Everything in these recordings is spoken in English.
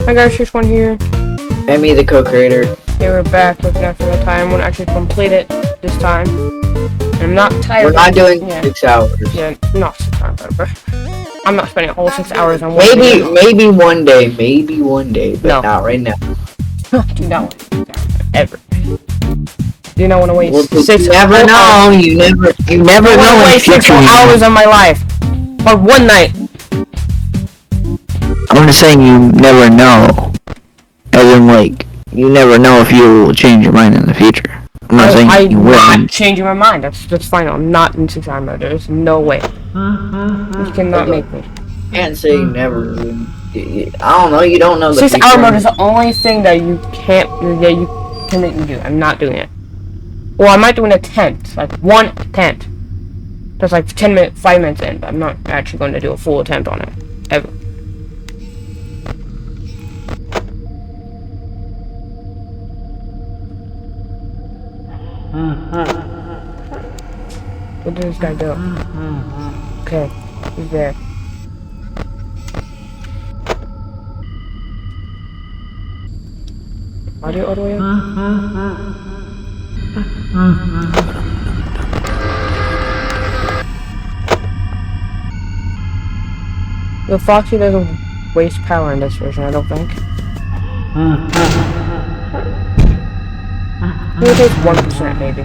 Hi guys, here's one here. And me, the co-creator. Okay, we're back with FNaF for the time. We'll actually complete it this time. And I'm not tired. We're not doing 6 hours. Yeah, not 6 hours, but I'm not spending a whole 6 hours on one video. Maybe one day, but no. Not right now. Do not want to do that ever. Do not want to waste You never know. Waste 6 hours of my life or one night. I'm just saying you never know. As in, like, you never know if you will change your mind in the future. I'm not saying you will. I'm not changing my mind. That's fine. I'm not in 6 hour mode. There's no way. You cannot make me. Can't say never. I don't know. You don't know the 6 hour mode is the only thing that you can make me do. I'm not doing it. Well, I might do an attempt, like one attempt. That's like 5 minutes in, but I'm not actually going to do a full attempt on it ever. Where did this guy go? Okay, he's there. Audio all the way up? The Foxy doesn't waste power in this version, I don't think. It takes 1% maybe.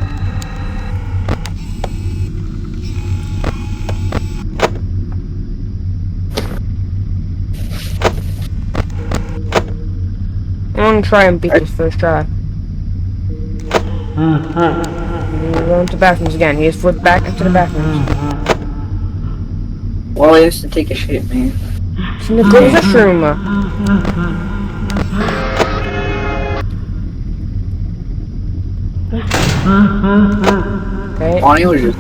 I'm gonna try and beat this first try. He's going to the bathrooms again. He is flipped back into the bathrooms. Well, he has to take a shit, man. It's in the closest room. Okay. Bonnie was just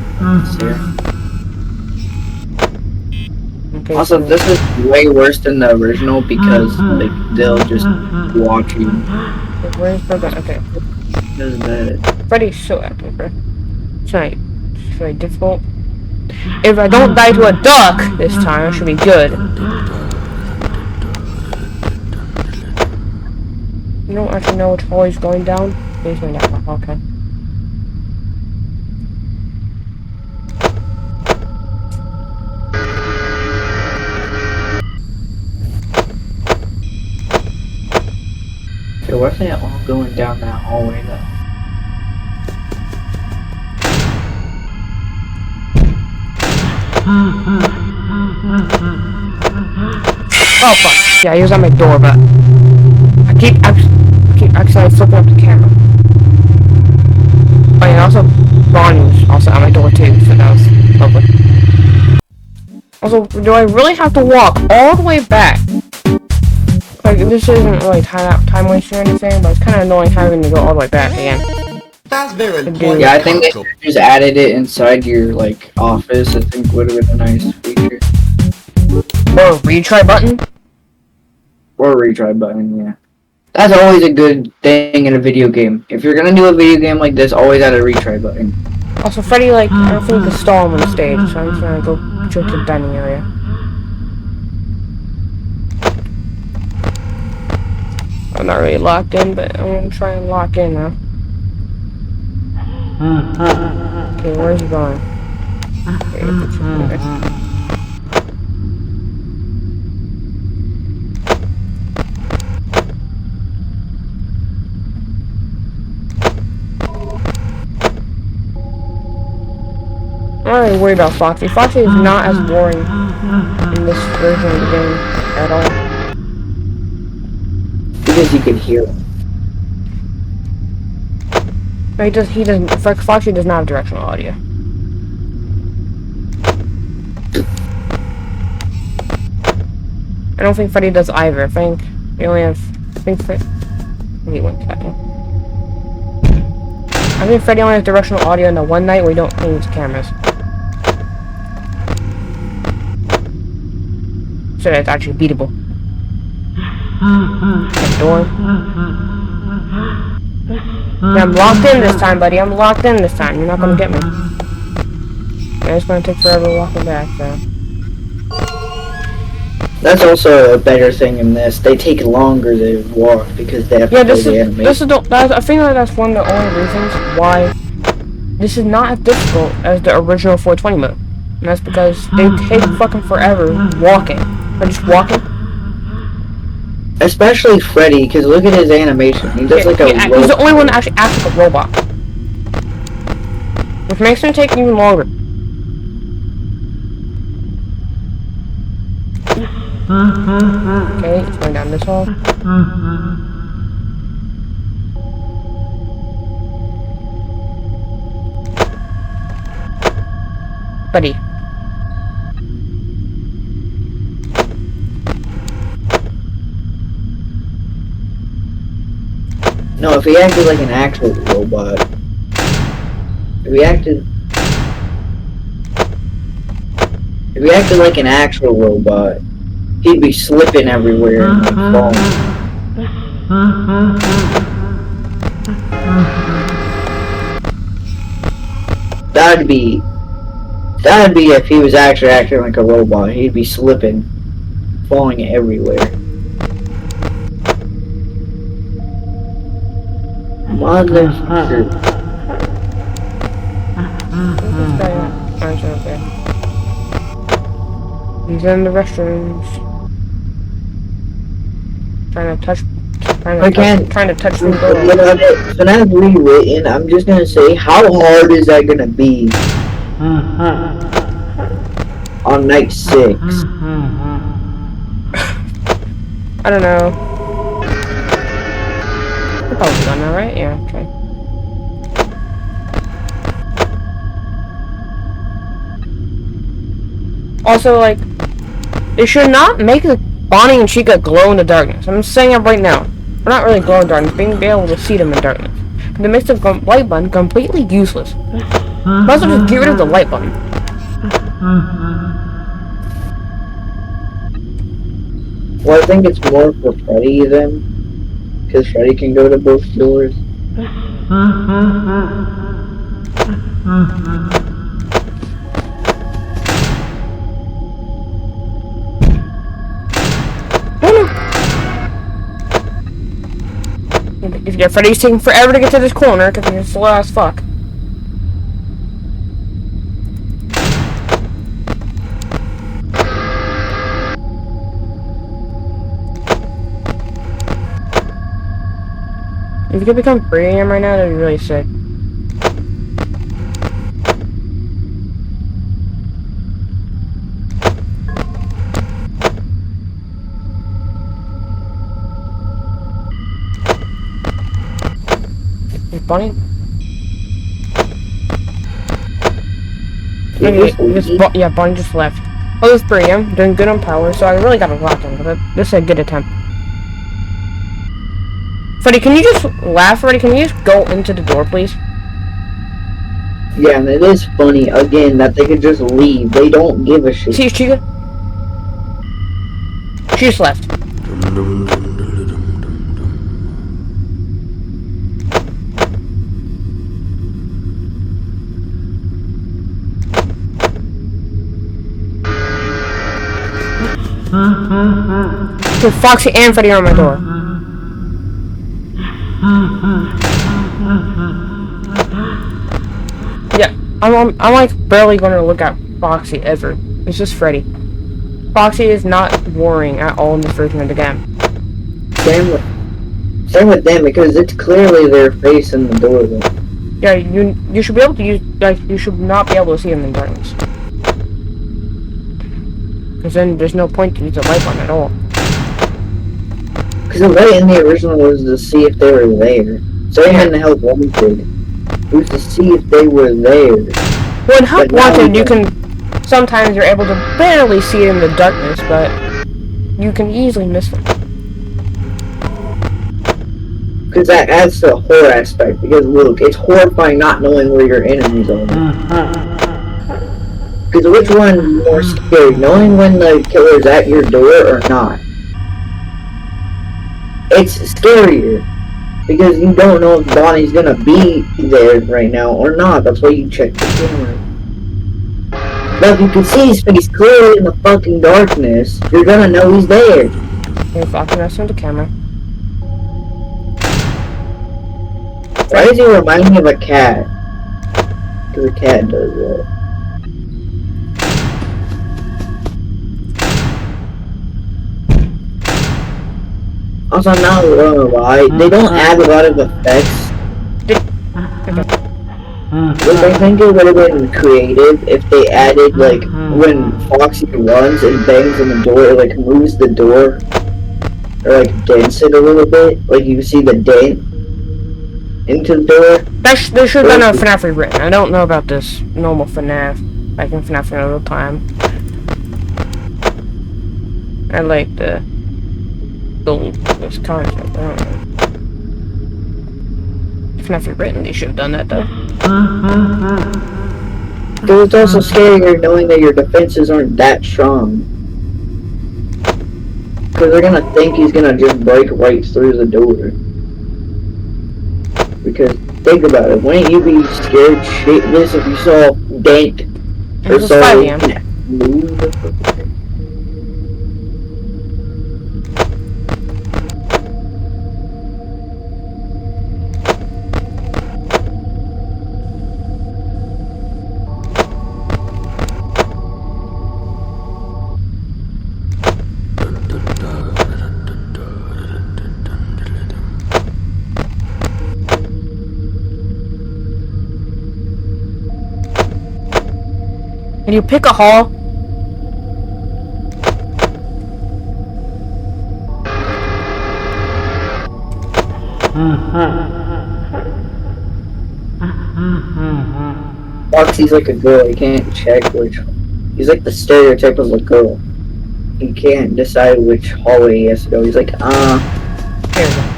here. Okay, also, so this is way worse than the original because like they'll just watch you. where's Burger? Okay. This is bad. Freddy's so active, bro. It's very difficult. If I don't die to a duck this time, it should be good. You don't actually know which hole he's going down? He's going down. Okay. Okay, why are they all going down that hallway though? Oh fuck! Yeah, he was at my door, but I keep accidentally flipping up the camera. Oh yeah, also Bonnie was also at my door too, so that was lovely. Also, do I really have to walk all the way back? Like, this isn't really time waste or anything, but it's kind of annoying having to go all the way back again. That's very Yeah, I think they just added it inside your like office. I think would have been a nice feature. Or a retry button? Or a retry button, yeah. That's always a good thing in a video game. If you're gonna do a video game like this, always add a retry button. Also, Freddy, like, I don't think you can stall him on the stage, so I'm just gonna go check the dining area. I'm not really locked in, but I'm gonna try and lock in now. Okay, where's he going? Okay, I'm not really worried about Foxy. Foxy is not as boring in this version of the game at all. Because you can hear him. No, he doesn't. Foxy does not have directional audio. I don't think Freddy does either. I think we only have. I think he went that one. I think Freddy only has directional audio in the one night we don't use cameras. So that's actually beatable. Door. Yeah, I'm locked in this time, buddy. I'm locked in this time. You're not gonna get me. Yeah, it's gonna take forever walking back, so. That's also a better thing in this. They take longer to walk because they have to play the animation. I think that's one of the only reasons why this is not as difficult as the original 420 mode. And that's because they take fucking forever walking. Or just walking. Especially Freddy, because look at his animation. He does like a robot. He's the only one that actually acts like a robot. Which makes him take even longer. Okay, it's going down this hall. Buddy. No, if he acted like an actual robot. If he acted like an actual robot, he'd be slipping everywhere and like falling. That'd be if he was actually acting like a robot. He'd be slipping, falling everywhere. Motherfucker. He's in the restrooms. Trying to touch me. FNaF rewritten, I'm just gonna say, how hard is that gonna be on night 6? I don't know. We're probably done now, right? Yeah, okay. Also, like, they should not make the Bonnie and Chica glow in the darkness. I'm saying it right now. We're not really glowing in darkness, being able to see them in darkness. It makes the light button completely useless. Might as well just get rid of the light button. Well, I think it's more for Freddy then, because Freddy can go to both doors. Yeah, Freddy's taking forever to get to this corner because he's slow as fuck. If you could become premium right now, that'd be really sick. Is Bonnie? Yeah, Bonnie just left. Oh, this is premium, doing good on power, so I really gotta lock him, but this is a good attempt. Freddy, can you just laugh, Freddy? Can you just go into the door, please? Yeah, and it is funny, again, that they could just leave. They don't give a shit. See, Chica? She just left. So Foxy and Freddy are on my door. Yeah, I'm like barely gonna look at Foxy ever. It's just Freddy. Foxy is not worrying at all in this version of the game. Same with them, because it's clearly their face in the doorway. Yeah, you should be able to use, like, you should not be able to see them in darkness. Because then there's no point to use the light button at all. Because the light in the original was to see if they were there. So it hadn't help wanted. It was to see if they were there. Well, in Help Wanted, you can, sometimes you're able to barely see it in the darkness, but you can easily miss them. Because that adds to the horror aspect. Because look, it's horrifying not knowing where your enemies are. Because which one is more scary? Knowing when the killer's at your door or not? It's scarier. Because you don't know if Bonnie's gonna be there right now or not. That's why you check the camera. But if you can see his face clearly in the fucking darkness, you're gonna know he's there. Hey, Foxy, that's in the camera. Why does he remind me of a cat? Because a cat does that. Also, I'm not gonna lie, they don't add a lot of effects. Like, I think it would have been creative if they added, like, when Foxy runs and bangs on the door, it, like, moves the door, or, like, dents it a little bit. Like, you see the dent into the door. They should have done a FNaF rewritten. I don't know about this normal FNaF, like in FNaF in real time. I like this concept. I don't know. FNaF rewritten, they should have done that though. Because it's also scarier knowing that your defenses aren't that strong. Because they're gonna think he's gonna just break right through the door. Because, think about it, wouldn't you be scared shitless if you saw dent or It was 5 saw a.m. move? Can you pick a hall? Foxy's like a girl, he can't check which... He's like the stereotype of a girl. He can't decide which hallway he has to go. He's like, Here we go.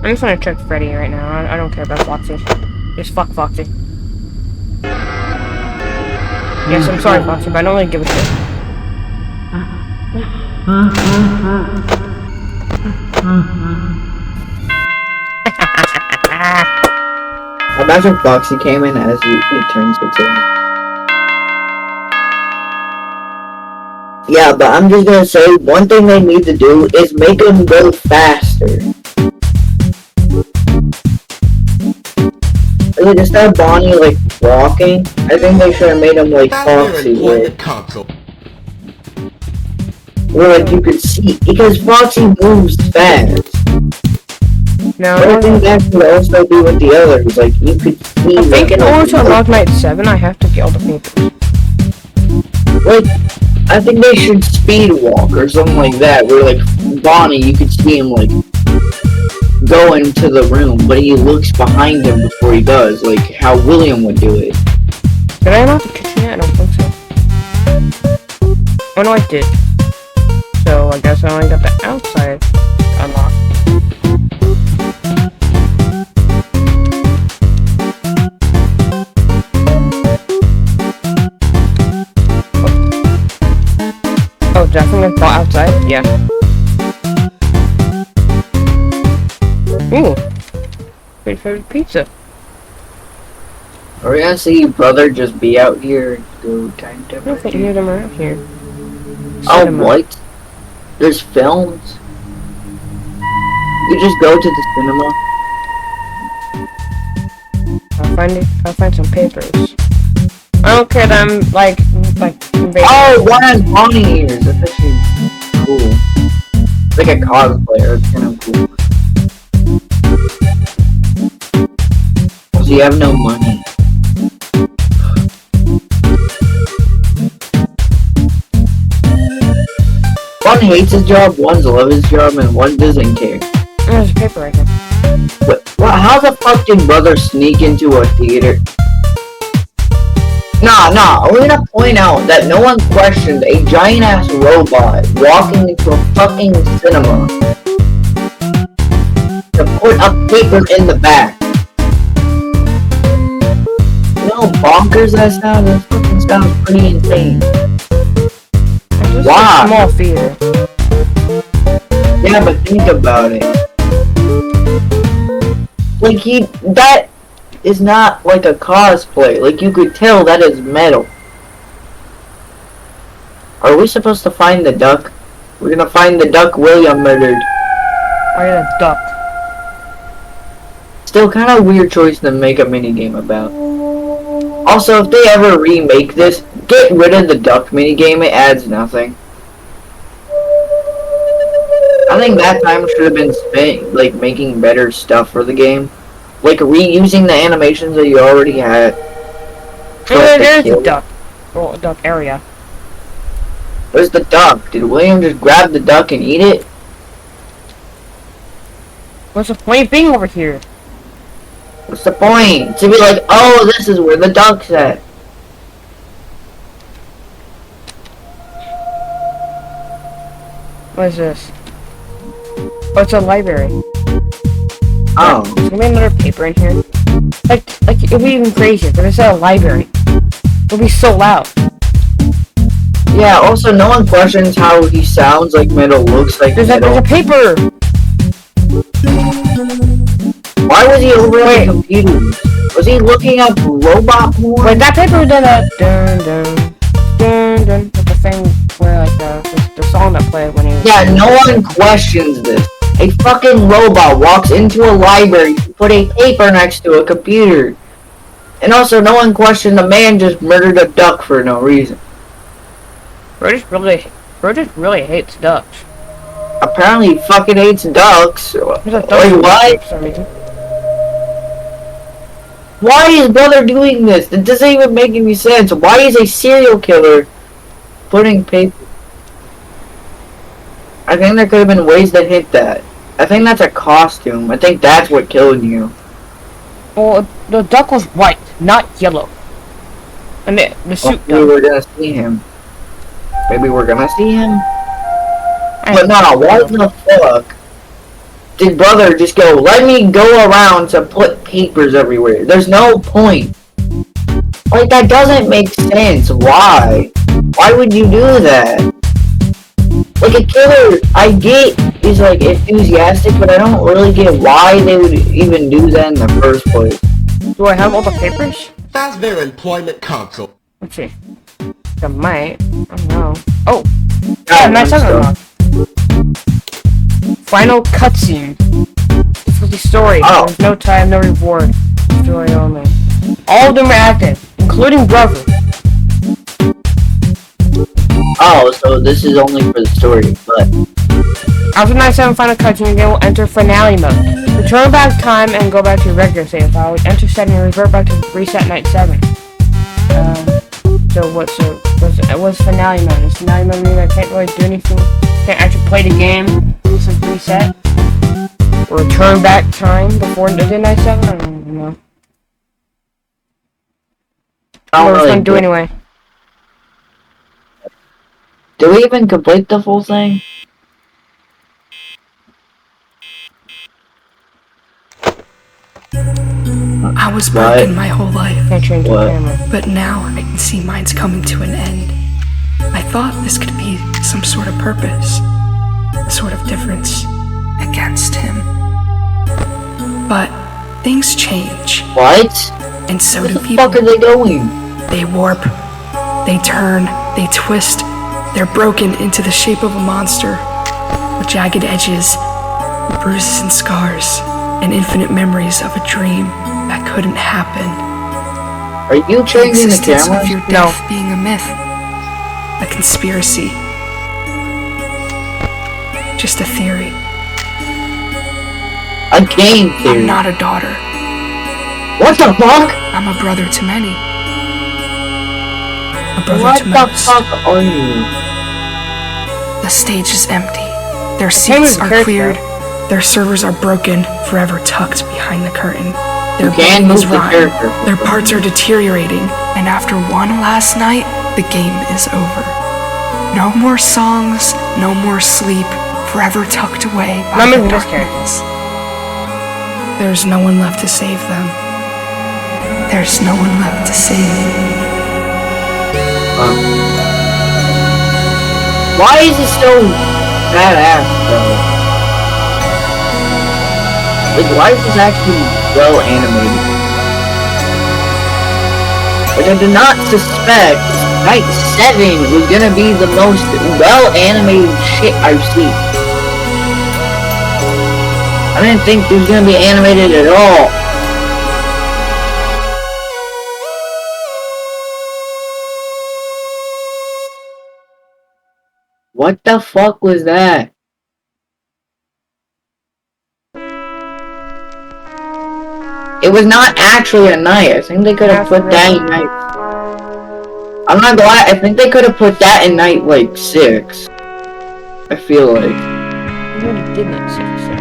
I'm just gonna check Freddy right now. I don't care about Foxy. Just fuck Foxy. Yes, I'm sorry, Foxy, but I don't really give a shit. imagine Foxy came in as it turns to 2. Yeah, but I'm just gonna say, one thing they need to do is make him go faster. Like, instead of Bonnie, like, walking, I think they should have made him like Foxy, where like, you could see, because Foxy moves fast. No, But I think that could also be with the others, like, you could see... I think in order to unlock Night 7, I have to get all the papers. Like, I think they should speed walk or something like that, where, like, Bonnie, you could see him, like, go into the room, but he looks behind him before he does, like how William would do it. Did I unlock the kitchen yet? I don't think so. Oh no, I did. So I guess I only got the outside unlocked. Oh, definitely thought outside? Yeah. Ooh. Great favorite pizza. Are we gonna see your brother just be out here and go time I don't think any temperature? of them are out here. Oh, Cinema. what? There's films? You just go to the cinema? I'll find some papers. I don't care that I'm like Oh, one has Bonnie ears. That's actually cool. It's like a cosplayer. It's kind of cool. So you have no money. One hates his job, one loves his job, and one doesn't care. There's a paper right here. What, how the fuck did brother sneak into a theater? Nah, we're gonna point out that no one questioned a giant-ass robot walking into a fucking cinema to put a paper in the back. know how bonkers that sounds? That fucking sounds pretty insane. It's just Why? a small theater. Yeah, but think about it. Like that is not like a cosplay. Like you could tell that is metal. Are we supposed to find the duck? We're gonna find the duck William murdered. I got a duck. Still kind of weird choice to make a minigame about. Also, if they ever remake this, get rid of the duck minigame. It adds nothing. I think that time should have been spent like making better stuff for the game, like reusing the animations that you already had. There's a duck. Oh, a duck area. Where's the duck? Did William just grab the duck and eat it? What's the point of being over here? What's the point? To be like, oh, this is where the duck's at. What is this? Oh, it's a library. Oh. There's gonna be another paper in here. Like it would be even crazier if it's a library. It would be so loud. Yeah, also no one questions how he sounds like metal looks like There's metal. a paper! Why was he over at the computer? Was he looking up robot porn? Wait, that paper did a dun dun dun dun with the thing where like the song that played when he was... Yeah, no one questions this. A fucking robot walks into a library to put a paper next to a computer. And also no one questioned the man just murdered a duck for no reason. Bro just really hates ducks. Apparently he fucking hates ducks. There's a duck Wait, what? for some reason. Why is brother doing this? It doesn't even make any sense. Why is a serial killer putting paper? I think there could have been ways to hit that. I think that's a costume. I think that's what killed you. Well, the duck was white, not yellow. And the suit Maybe we're gonna see him. Maybe we're gonna see him? But no, what the fuck? Did brother just go, let me go around to put papers everywhere? There's no point. Like, that doesn't make sense. Why? Why would you do that? Like, a killer, I get, is like enthusiastic, but I don't really get why they would even do that in the first place. Do I have all the papers? That's their employment console. Let's see. I might. I don't know. Oh! Yeah, nice stuff. unlocked. Final cutscene. This was the story. Oh. There's no time, no reward. Story only. All of them are active, including Brother. Oh, so this is only for the story, but... After night 7 final cutscene, the game will enter finale mode. Return back time and go back to your regular save file. Enter setting and revert back to reset night 7. What's finale mode? Is finale mode mean I can't really do anything? Can't actually play the game? This is reset? Or return back time before the night 7? I don't know. What was gonna do anyway? Do we even complete the full thing? I was broken my whole life, Can't change the What? camera. but now I can see mine's coming to an end. I thought this could be some sort of purpose, a sort of difference against him. But things change, What? and so Where do the people. fuck are they going? They warp, they turn, they twist. They're broken into the shape of a monster, with jagged edges, bruises and scars, and infinite memories of a dream that couldn't happen. Are you The changing the existence camera? of your No. death being a myth, a conspiracy, just a theory. A game theory. I'm not a daughter. What the fuck? I'm a brother to many. A brother What to the most. fuck are you? The stage is empty. Their same seats as are Kirk, cleared. Their servers are broken, forever tucked behind the curtain. Their Can't bones move the rot. character. Their parts are deteriorating. And after one last night, the game is over. No more songs, no more sleep, forever tucked away by Not the moving this darkness. There's no one left to save them. there's no one left to save. Why is it so badass, though? Like, why is this actually well animated? Like, I did not suspect Night 7 was gonna be the most well animated shit I've seen. I didn't think it was gonna be animated at all. What the fuck was that? It was not actually a knight. I think they could have put that in night. I'm not gonna lie, I think they could have put that in night like 6. I feel like. You already did night 6, so.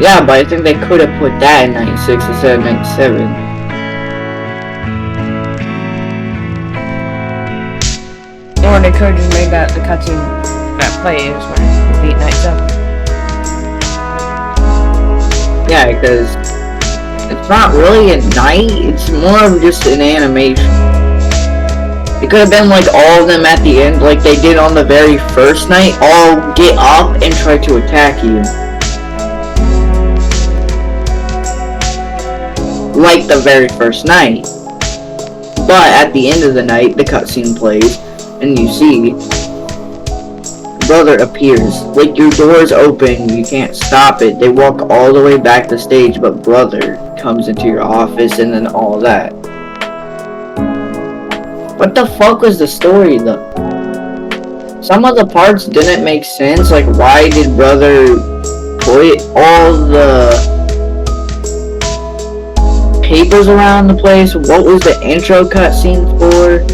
Yeah, but I think they could have put that in night 6 instead of night 7. Or they could have just made that the cutscene that plays when you beat night 7. Yeah, because it's not really a night, it's more of just an animation. It could have been like all of them at the end, like they did on the very first night, all get up and try to attack you. Like the very first night. But at the end of the night, the cutscene plays, and you see brother appears. Like your door's open, you can't stop it. They walk all the way back the stage, but brother comes into your office and then all that. What the fuck was the story though? Some of the parts didn't make sense, like why did brother put all the papers around the place? What was the intro cutscene for?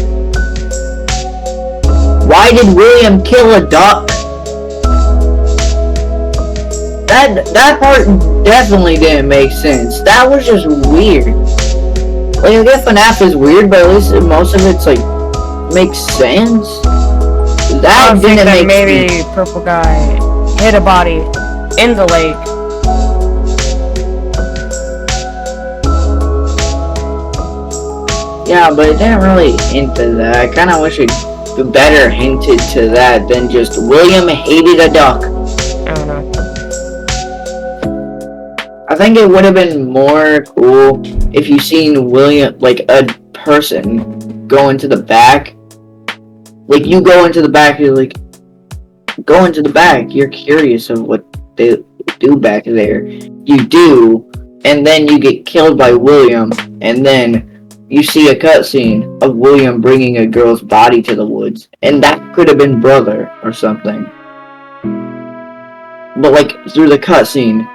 Why did William kill a duck? That part definitely didn't make sense. That was just weird. Like, I guess FNaF is weird, but at least most of it's like makes sense. That didn't make maybe sense. purple guy hit a body in the lake. Yeah, but it didn't really hint to that. I kind of wish it better hinted to that than just William hated a duck. I don't know. I think it would have been more cool if you seen William, like a person, go into the back. Like you go into the back, you're like, go into the back. You're curious of what they do back there. You do, and then you get killed by William, and then you see a cutscene of William bringing a girl's body to the woods, and that could have been brother or something. But like through the cutscene,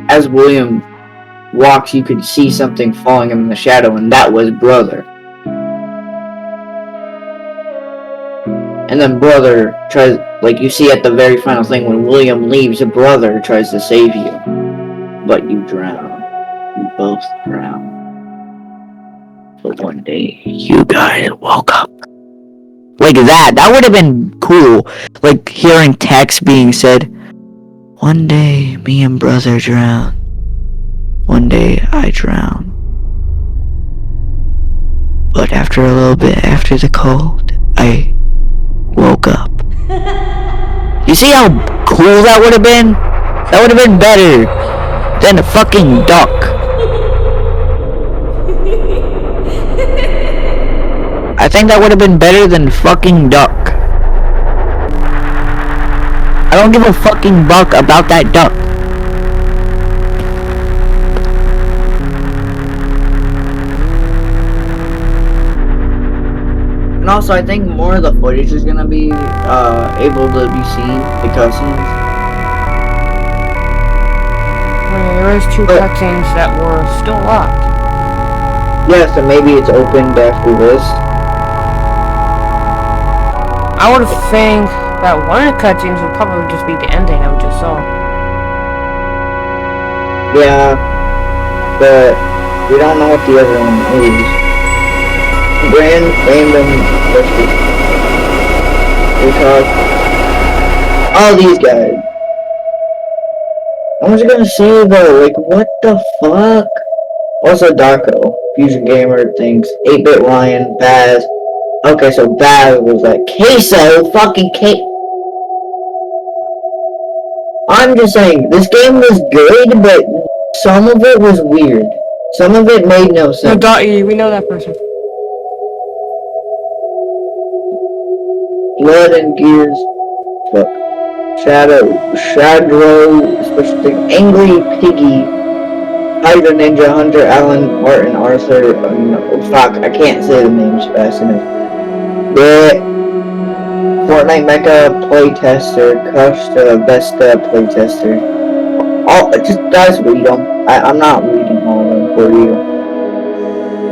as William walks, you could see something following him in the shadow, and that was brother. And then brother tries, like you see at the very final thing when William leaves, brother tries to save you, but you drown. You both drown. But one day, you guys woke up. Like that would have been cool. Like hearing text being said, one day me and brother drowned. One day I drowned. But after a little bit after the cold, I woke up. You see how cool that would have been? That would have been better than a fucking duck. I think that would have been better than fucking duck. I don't give a fucking buck about that duck. And also, I think more of the footage is gonna be able to be seen, the cutscenes. There is 2 cutscenes that were still locked. Yeah, so maybe it's opened after this. I would think that one of the cutscenes would probably just be the ending I just saw. Yeah, but we don't know what the other one is. Random questions. Because all these guys. I was gonna say though, like what the fuck? Also Darko, Fusion Gamer thinks 8-Bit Ryan, Baz. Okay, so Baz was like, Queso, fucking cake. I'm just saying, this game was good, but some of it was weird. Some of it made no No, sense. .e, we know that person. Blood and Gears. Fuck. Shadrow, special thing. Angry Piggy. Hydra Ninja, Hunter, Allen, Martin, Arthur. No, fuck, I can't say the names fast enough. Bleh. Fortnite Mecha Playtester. Kush, best playtester. All, just guys read them. I'm not reading all of them for you.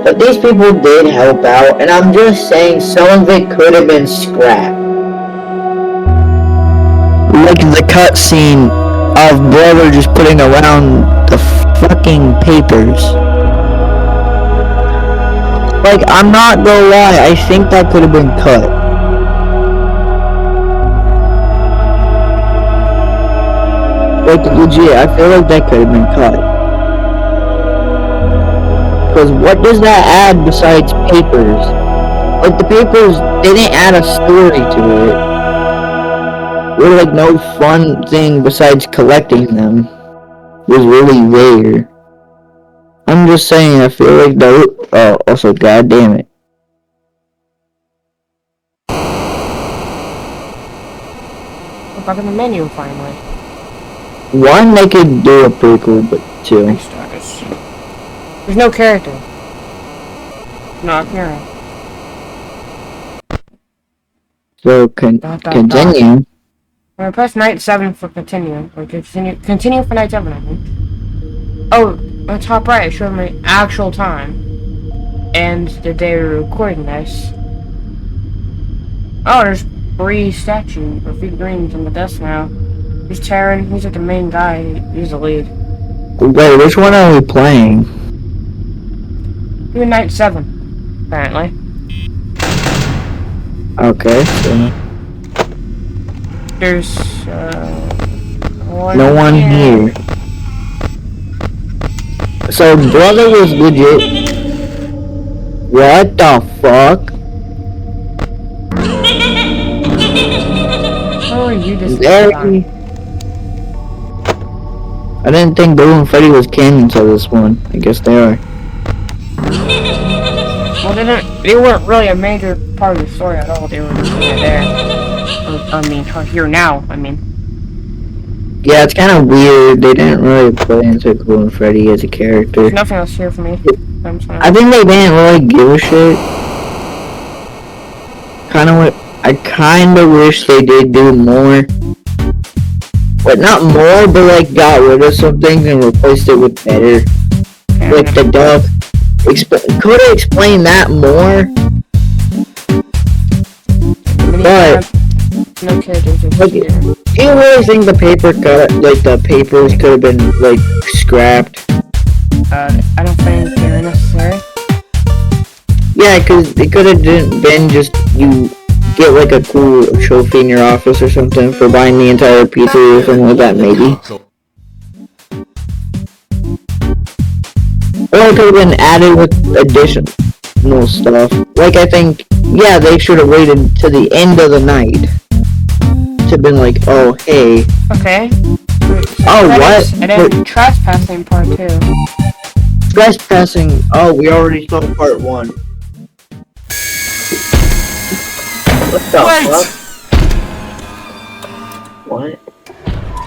But these people did help out, and I'm just saying some of it could have been scrapped. Like the cutscene of brother just putting around the fucking papers. Like, I'm not gonna lie, I think that could have been cut. Like, legit, I feel like that could have been cut. Because what does that add besides papers? Like, the papers didn't add a story to it. There's like no fun thing besides collecting them. Was really there. I'm just saying, I feel like the also, god damn it. We're back in the menu finally. One, they could do a prequel, but two. Thanks, Darkus. There's no character. Not hero. So continue. I'm gonna press night 7 for continue. Or continue for night 7, I think. Oh, on the top right, it showed my actual time. And the day we're recording this. Oh, there's 3 statues or figurines on the desk now. He's Terran, he's like the main guy, he's the lead. Wait, which one are we playing? Doing night 7, apparently. Okay, so There's, no one here. So brother was legit. What the fuck? How are you just Very. I didn't think Bill and Freddy was canon to this one. I guess they are. Well, they weren't really a major part of the story at all. They were just there. Here now, I mean. Yeah, it's kind of weird. They didn't really play into Bill and Freddy as a character. There's nothing else here for me. I'm sorry. I think they didn't really give a shit. I kind of wish they did do more. But not more, but like got rid of some things and replaced it with better. Like the dog. Could have explained that more. But no characters are like, here. do you really think the papers could have been like scrapped? I don't think they're necessary. Yeah, because it could have been just you get like a cool trophy in your office or something for buying the entire pizza or something like that, maybe. Or it could have been added with additional stuff. Like, I think, yeah, they should have waited to the end of the night to been like, oh, hey. Okay. Oh, what? And then trespassing part 2. Trespassing. Oh, we already saw part 1. What the fuck? What?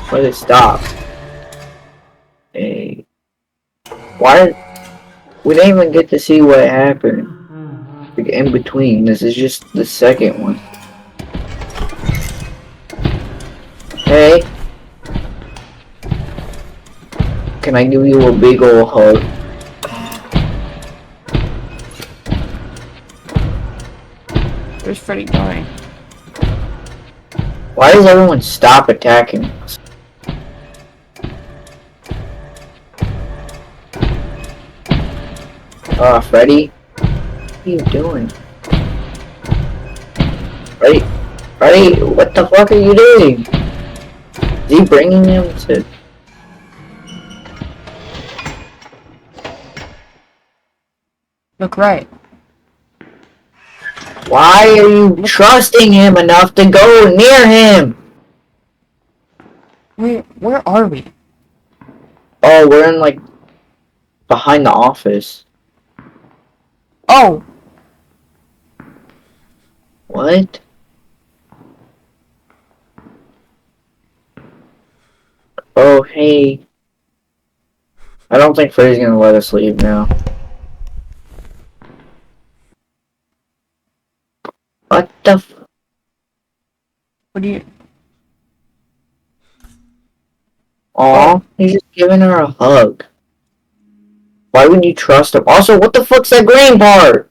Why did it stop? Hey. Why? We didn't even get to see what happened. Like in between. This is just the second one. Hey. Can I give you a big ol' hug? Where's Freddy going? Why does everyone stop attacking us? Freddy? What are you doing? Freddy, what the fuck are you doing? Is he bringing him to... Look right. Why are you trusting him enough to go near him? Where are we? Oh, we're in, like, behind the office. Oh! What? Oh, hey. I don't think Freddy's gonna let us leave now. What the f- What do you... Aw, he's just giving her a hug. Why would you trust him? Also, what the fuck's that green part?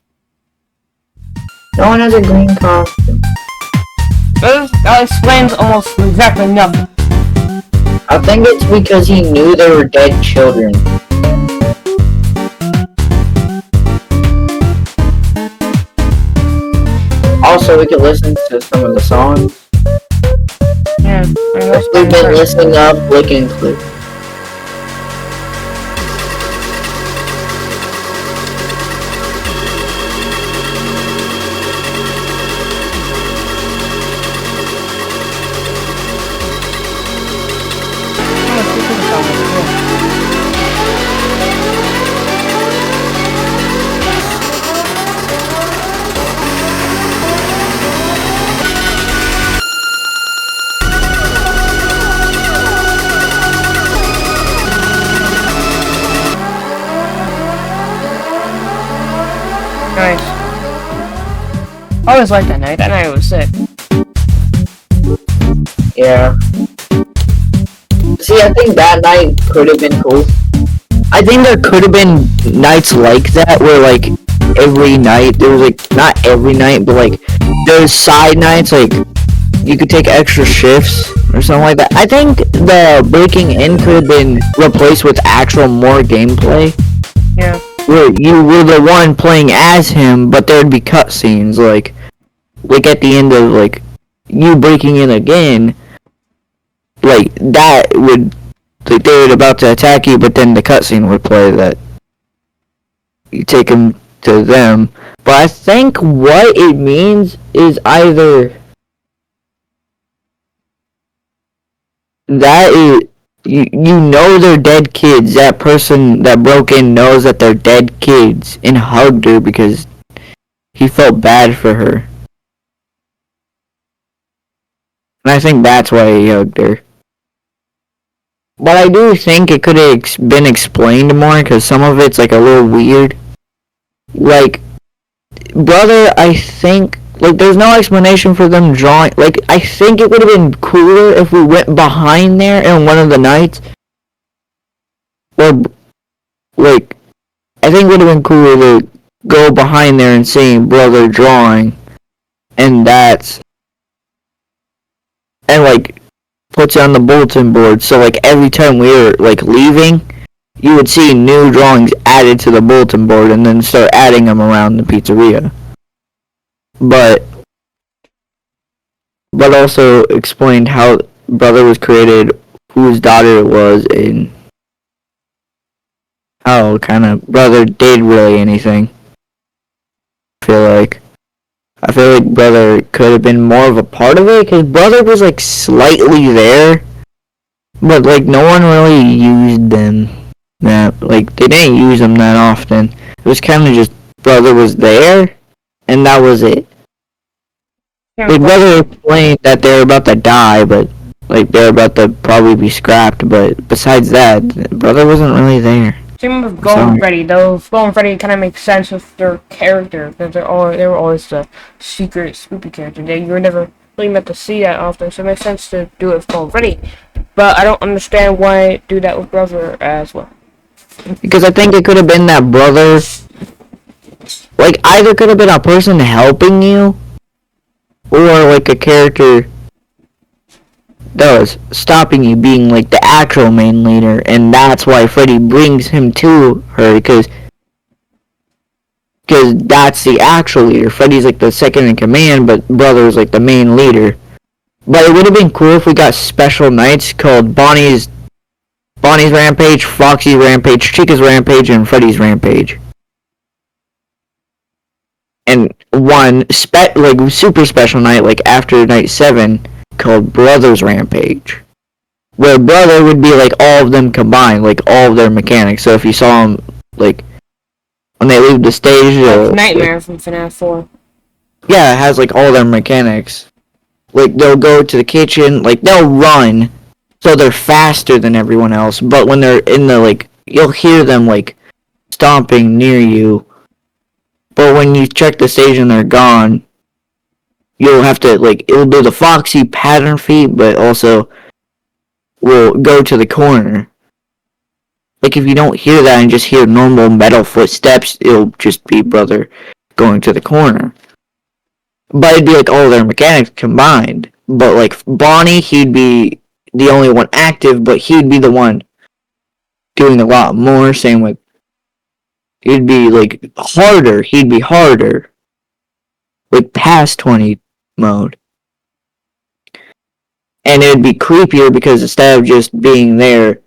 No one has a green costume. That explains almost exactly nothing. I think it's because he knew they were dead children. Also, we could listen to some of the songs. Yeah, We've been listening up Licking Clip. Nice. I always liked that night. That night was sick. Yeah. See, I think that night could have been cool. I think there could have been nights like that where, like, every night, there was, like, not every night, but, like, there's side nights, like, you could take extra shifts or something like that. I think the breaking in could have been replaced with actual more gameplay. Yeah. Where you were the one playing as him, but there'd be cutscenes, like at the end of, like, you breaking in again, like, that would, like, they were about to attack you, but then the cutscene would play that you take him to them. But I think what it means is either that is, you know they're dead kids. That person that broke in knows that they're dead kids and hugged her because he felt bad for her. And I think that's why he hugged her. But I do think it could have been explained more because some of it's, like, a little weird. Like, brother, I think, like, there's no explanation for them drawing. Like, I think it would have been cooler if we went behind there in one of the nights. Or, like, I think it would have been cooler to go behind there and see brother drawing. And that's, and, like, puts it on the bulletin board. So, like, every time we were, like, leaving, you would see new drawings added to the bulletin board and then start adding them around the pizzeria. But also explained how brother was created, whose daughter it was, and how kind of brother did really anything. I feel like brother could have been more of a part of it, because brother was, like, slightly there, but, like, no one really used them that, like, they didn't use them that often. It was kind of just brother was there, and that was it. Like, brother explained that they're about to die, but, like, they're about to probably be scrapped, but besides that, brother wasn't really there. Same with Golden Freddy, though Golden Freddy kind of makes sense with their character, because they were always the secret spooky character. You were never really meant to see that often, so it makes sense to do it with Golden Freddy. But I don't understand why do that with Brother as well. Because I think it could have been that brother, like, either could have been a person helping you, or, like, a character that was stopping you being, like, the actual main leader, and that's why Freddy brings him to her, because that's the actual leader. Freddy's, like, the second in command, but Brother's, like, the main leader. But it would have been cool if we got special nights called Bonnie's Rampage, Foxy's Rampage, Chica's Rampage, and Freddy's Rampage. and one like super special night, like after night 7, called Brothers Rampage, where Brother would be like all of them combined, like all of their mechanics. So if you saw them, like when they leave the stage, Like Nightmare from FNaF 4. yeah, it has like all their mechanics. Like they'll go to the kitchen, like they'll run, so they're faster than everyone else. But when they're in the like, you'll hear them like stomping near you. But when you check the stage and they're gone, you'll have to like, it'll do the Foxy pattern feat, but also will go to the corner. Like if you don't hear that and just hear normal metal footsteps, it'll just be Brother going to the corner. But it'd be like all their mechanics combined. But like Bonnie, he'd be the only one active, but he'd be the one doing a lot more. Same with, it'd be like harder. He'd be harder. Like past 20 mode. And it'd be creepier because instead of just being there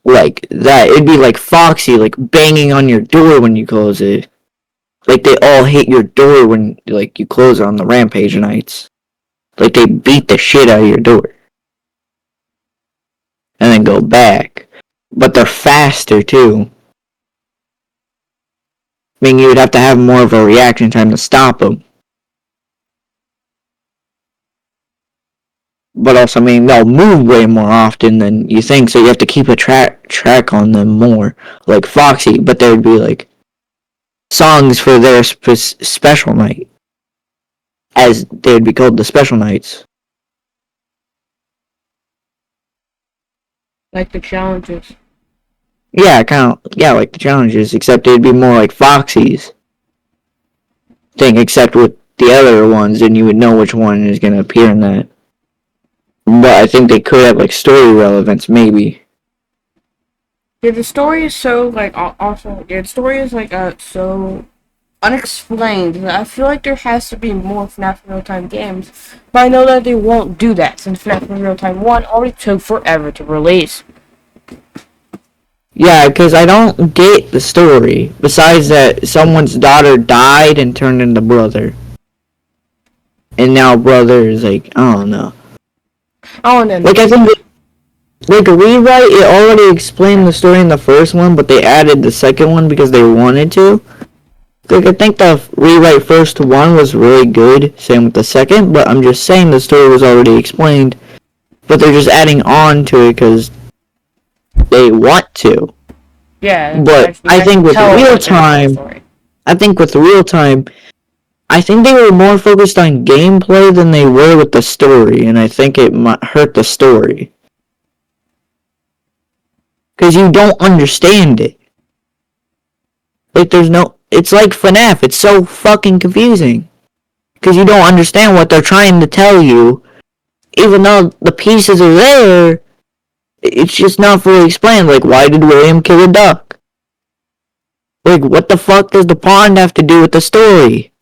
like that, it'd be like Foxy, like banging on your door when you close it. Like they all hit your door when like you close on the Rampage nights. Like they beat the shit out of your door. And then go back. But they're faster too. I mean, you would have to have more of a reaction time to stop them. But also, I mean, they'll move way more often than you think, so you have to keep a track on them more. Like Foxy, but there would be like songs for their special night, as they would be called, the special nights. Like the challenges. Yeah, like the challenges, except it'd be more like Foxy's thing, except with the other ones, and you would know which one is going to appear in that. But I think they could have like story relevance, maybe. Yeah, the story is so like also. Yeah, the story is like so unexplained. I feel like there has to be more FNaF real-time games, but I know that they won't do that since FNaF Real-Time 1 already took forever to release. Yeah, because I don't get the story. Besides that, someone's daughter died and turned into Brother, and now Brother is like, I don't know. Oh, and then Like I think, like a rewrite, it already explained the story in the first one, but they added the second one because they wanted to. Like I think the rewrite first one was really good, same with the second, but I'm just saying the story was already explained, but they're just adding on to it because they want to. yeah, But I think with real time, I think they were more focused on gameplay than they were with the story, and I think it might hurt the story. Because you don't understand it. Like, it's like FNaF, it's so fucking confusing. Because you don't understand what they're trying to tell you. Even though the pieces are there, it's just not fully explained. Like, why did William kill a duck? Like, what the fuck does the pond have to do with the story?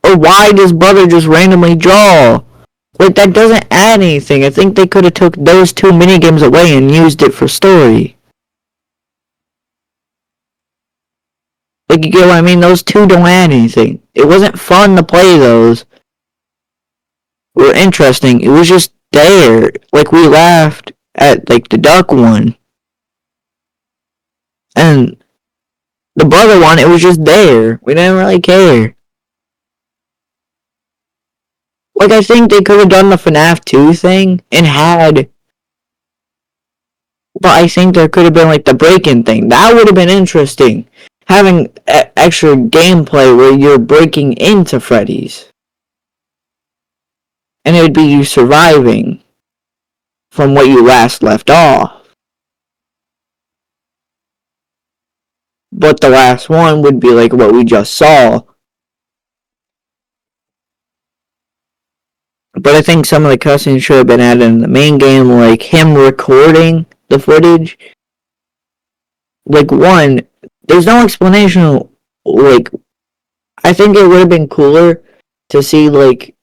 Or why does Brother just randomly draw? Like, that doesn't add anything. I think they could have took those 2 minigames away and used it for story. Like, you get what I mean? Those 2 don't add anything. It wasn't fun to play those. Were interesting. It was just there. Like, we laughed at, like, the duck one. And the Brother one, it was just there. We didn't really care. Like, I think they could have done the FNaF 2 thing and had... But I think there could have been, like, the break-in thing. That would have been interesting. Having extra gameplay where you're breaking into Freddy's. And it would be you surviving from what you last left off. But the last one would be like what we just saw. But I think some of the cutscenes should have been added in the main game, like him recording the footage. Like, one, there's no explanation, like, I think it would have been cooler to see, like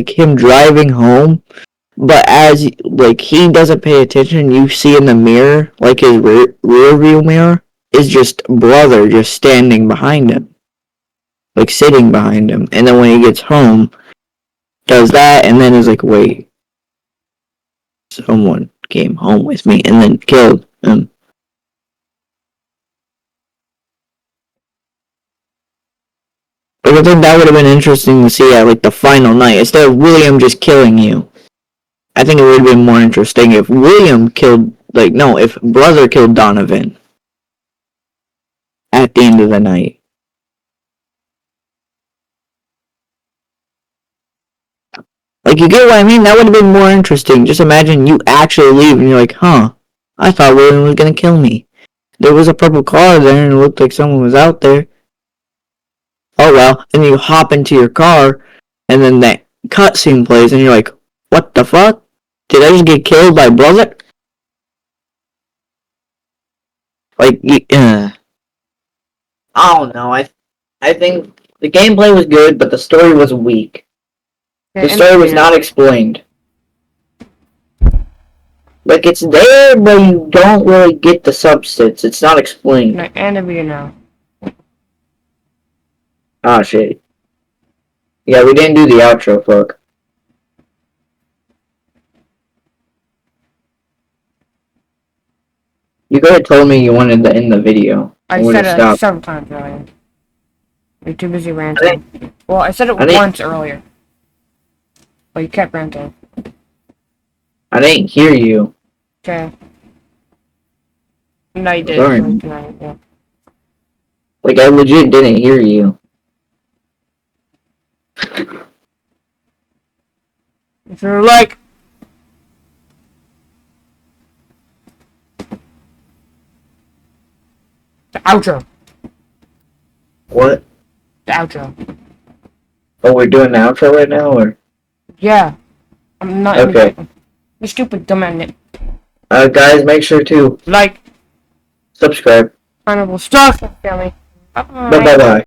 him driving home, but as, like, he doesn't pay attention, you see in the mirror, like his rear view mirror, is just brother just standing behind him. Like sitting behind him. And then when he gets home, does that and then is like, wait. Someone came home with me and then killed him. Like, I think that would have been interesting to see at like the final night. Instead of William just killing you. I think it would have been more interesting if William killed, like, no, if brother killed Donovan. At the end of the night. Like, you get what I mean? That would have been more interesting. Just imagine you actually leave and you're like, huh, I thought William was gonna kill me. There was a purple car there and it looked like someone was out there. Oh well, and you hop into your car and then that cutscene plays and you're like, what the fuck? Did I just get killed by brother? Like, I don't know. I think the gameplay was good, but the story was weak. The story was not explained. Like, it's there, but you don't really get the substance. It's not explained. No, end the video now. Ah, shit. Yeah, we didn't do the outro, fuck. You could have told me you wanted to end the video. I said it several times earlier. You're too busy ranting. Well, I said it once earlier. But you kept ranting. I didn't hear you. Okay. No, you did. Sorry. Tonight, yeah. Like, I legit didn't hear you. If you're like... The outro. What? The outro. Oh, we're doing the outro right now, or? Yeah. I'm not... Okay. You stupid dumb idiot. Guys, make sure to Like... subscribe. Carnival stuff, family. Bye. Bye-bye-bye.